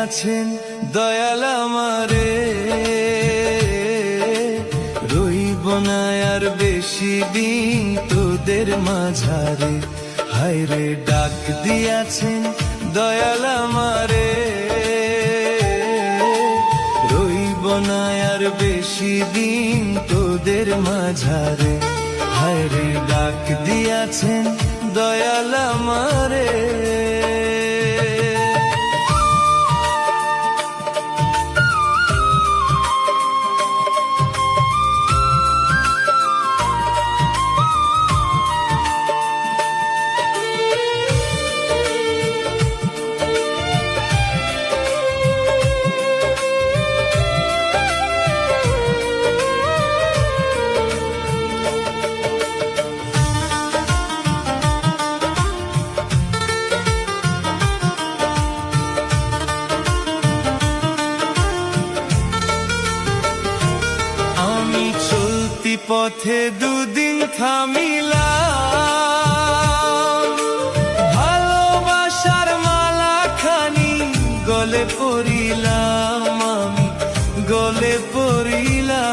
দিয়াছেন দয়াল আমারে, রইব না আর বেশি দিন তোদের মাঝারে। হায়রে ডাক দিয়াছেন দয়াল আমারে, রইব না আর বেশি দিন তোদের মাঝারে। হায়রে ডাক দিয়াছেন দয়াল আমারে। পথে দুদিন থামিলাম, ভালোবাসার মালা খানি গলে পড়িলাম, আমি গলে পড়িলাম।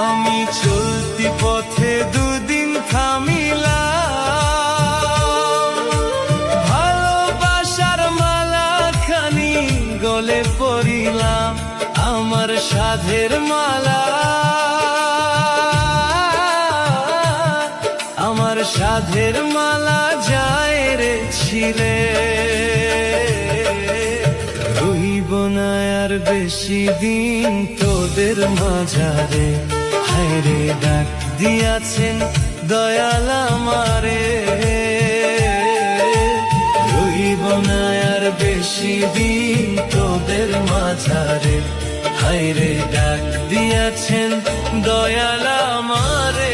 আমি চলতি পথে দুদিন থামিলাম, ভালোবাসার মালা খানি গলে পড়িলাম। আমার সাধের মালা, আমার সাধের মালা যায় রে ছিলে, রইব না আর বেশি দিন তোদের মাঝারে। হায়রে ডাক দিয়াছেন দয়াল আমারে, রইব না আর বেশি দিন তোদের মাঝারে। হায়রে ডাক দিয়াছেন দয়াল আমারে।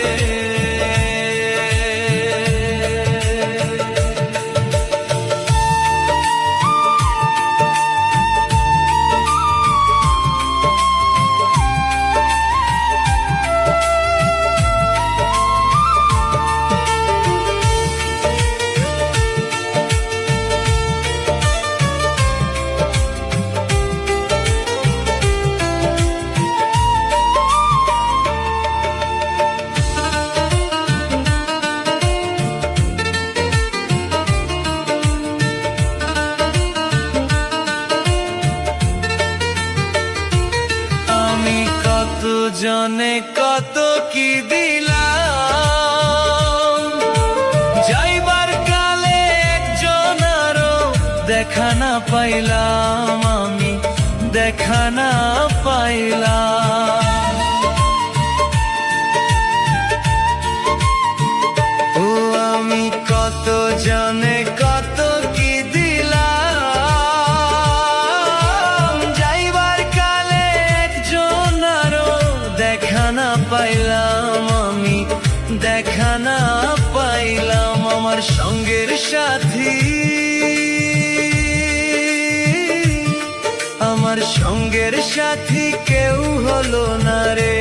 জনে কত কি দিলাম, যাইবার কালে একজন আরো দেখা না পাইলাম, আমি দেখা না পাইলাম। ও আমি কত জনে কত কি দিলাম, যাইবার কালে একজন আরো দেখা না পাইলাম, আমি দেখা না পাইলাম। আমার সঙ্গের সাথী, আমার সঙ্গের সাথী কেউ হলো না রে,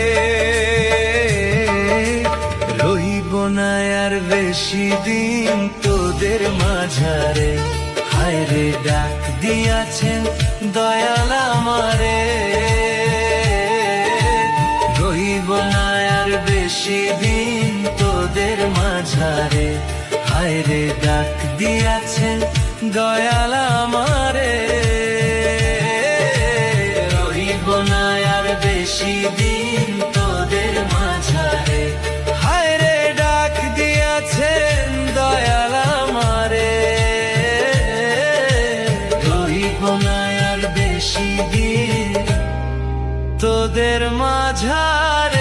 রইব না আর বেশি দিন তোদের মাঝারে। হায়রে ডাক দিয়াছেন দয়াল আমারে, রইব না আর বেশি দিন তোদের মাঝারে। হায়রে ডাক দিয়াছেন দয়াল আমারে, রইব না আর বেশি দিন তোদের মাঝারে। হায়রে ডাক দিয়াছেন দয়াল আমারে, রইব না আর বেশি দিন তোদের মাঝারে।